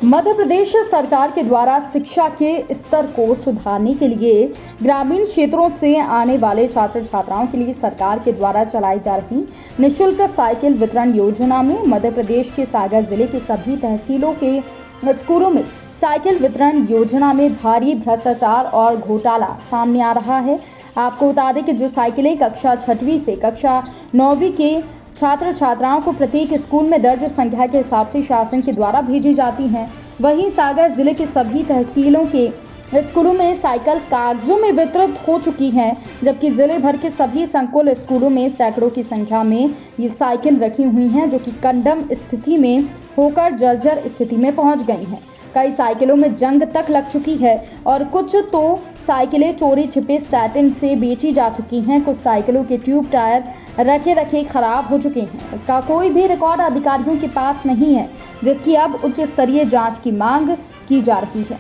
मध्य प्रदेश सरकार के द्वारा शिक्षा के स्तर को सुधारने के लिए ग्रामीण क्षेत्रों से आने वाले छात्र छात्राओं के लिए सरकार के द्वारा चलाई जा रही निःशुल्क साइकिल वितरण योजना में मध्य प्रदेश के सागर जिले के सभी तहसीलों के स्कूलों में साइकिल वितरण योजना में भारी भ्रष्टाचार और घोटाला सामने आ रहा है। आपको बता दें कि जो साइकिलें कक्षा 6वीं से कक्षा 9वीं के छात्र छात्राओं को प्रत्येक स्कूल में दर्ज संख्या के हिसाब से शासन के द्वारा भेजी जाती हैं, वहीं सागर जिले के सभी तहसीलों के स्कूलों में साइकिल कागजों में वितरित हो चुकी हैं, जबकि जिले भर के सभी संकुल स्कूलों में सैकड़ों की संख्या में ये साइकिल रखी हुई हैं, जो कि कंडम स्थिति में होकर जर्जर स्थिति में पहुंच गई हैं। कई साइकिलों में जंग तक लग चुकी है और कुछ तो साइकिलें चोरी छिपे सेटिंग से बेची जा चुकी हैं। कुछ साइकिलों के ट्यूब टायर रखे रखे खराब हो चुके हैं। इसका कोई भी रिकॉर्ड अधिकारियों के पास नहीं है, जिसकी अब उच्च स्तरीय जांच की मांग की जा रही है।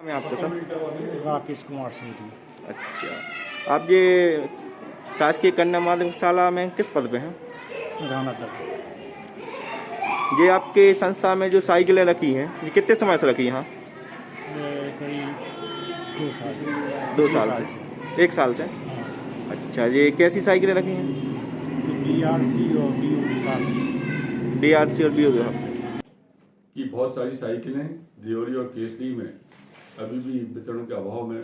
मैं आपको सर राकेश कुमार सिंह जी। अच्छा, आप ये शासकीय कन्या माध्यमिक शाला में किस पद पे हैं? राना तक ये आपके संस्था में जो साइकिलें रखी हैं, ये कितने समय से रखी हैं यहाँ? करीब 2 साल 2 साल से 1 साल से। अच्छा, ये कैसी साइकिलें रखी हैं? DRC और DRC और BO विभाग से कि बहुत सारी साइकिलें दियोरी और केसरी में अभी भी वितरण के अभाव में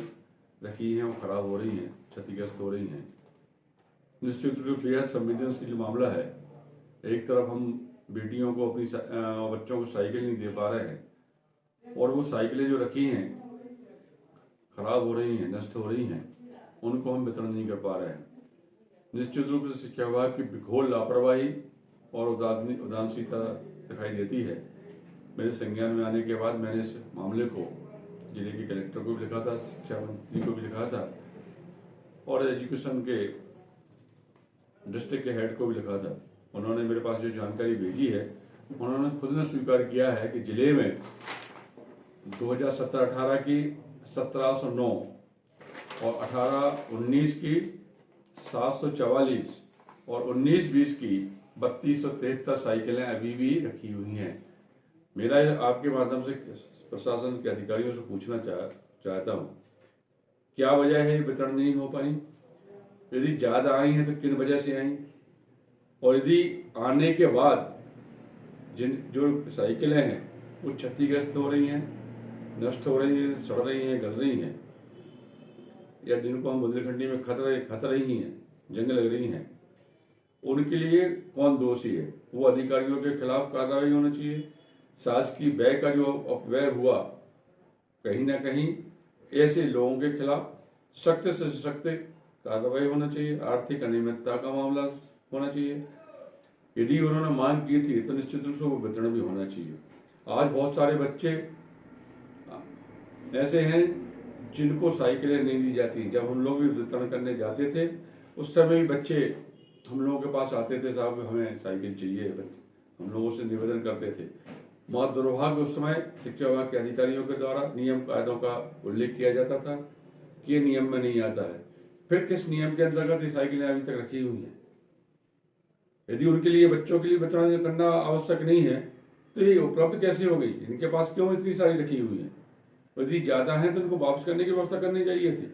रखी हैं और ख़राब हो रही हैं, क्षतिग्रस्त हो रही हैं। निश्चित रूप से बेहद संवेदनशील मामला है। एक तरफ हम बेटियों को अपनी बच्चों को साइकिल नहीं दे पा रहे हैं और वो साइकिलें जो रखी हैं खराब हो रही हैं, नष्ट हो रही हैं, उनको हम वितरण नहीं कर पा रहे हैं। निश्चित रूप से शिक्षा विभाग की घोर लापरवाही और उदासीनता दिखाई देती है। मेरे संज्ञान में आने के बाद मैंने इस मामले को जिले के कलेक्टर को भी लिखा था, शिक्षा मंत्री को भी लिखा था और एजुकेशन के डिस्ट्रिक्ट के हेड को भी लिखा था। उन्होंने मेरे पास जो जानकारी भेजी है, उन्होंने खुद ने स्वीकार किया है कि जिले में 2017-18 की 1709 और 18-19 की 744 और 19-20 की 3273 साइकिलें अभी भी रखी हुई हैं। मेरा आपके माध्यम से प्रशासन के अधिकारियों से पूछना चाहता हूँ, क्या वजह है वितरण नहीं हो पाई? यदि ज्यादा आई हैं तो किन वजह से आई? और यदि आने के बाद जिन जो साइकिलें हैं वो क्षतिग्रस्त हो रही हैं, नष्ट हो रही हैं, सड़ रही हैं, गल रही हैं, या जिनको हम बुंदेलखंडी में खत रही हैं, जंग लग रही हैं, उनके लिए कौन दोषी है? वो अधिकारियों के खिलाफ कार्रवाई होनी चाहिए। शासकीय व्यय का जो अपव्यय हुआ, कहीं ना कहीं ऐसे लोगों के खिलाफ सख्त से सख्त कार्रवाई होना चाहिए। आर्थिक अनियमितता का मामला होना चाहिए। यदि उन्होंने मांग की थी तो निश्चित रूप से वो वितरण भी होना चाहिए। आज बहुत सारे बच्चे ऐसे हैं जिनको साइकिलें नहीं दी जाती। जब हम लोग भी वितरण करने जाते थे उस समय भी बच्चे हम लोगों के पास आते थे, साहब हमें साइकिल चाहिए। हम लोगों से निवेदन करते थे। बहुत दुर्भाग्य उस समय शिक्षा विभाग के अधिकारियों के द्वारा नियम कायदों का उल्लेख किया जाता था कि ये नियम में नहीं आता है। फिर किस नियम के अंतर्गत ये साइकिलें अभी तक रखी हुई हैं? यदि उनके लिए बच्चों के लिए वितरण करना आवश्यक नहीं है तो ये उपलब्ध कैसे हो गई? इनके पास क्यों इतनी सारी रखी हुई है? यदि ज्यादा है तो उनको वापस करने की व्यवस्था करनी चाहिए थी।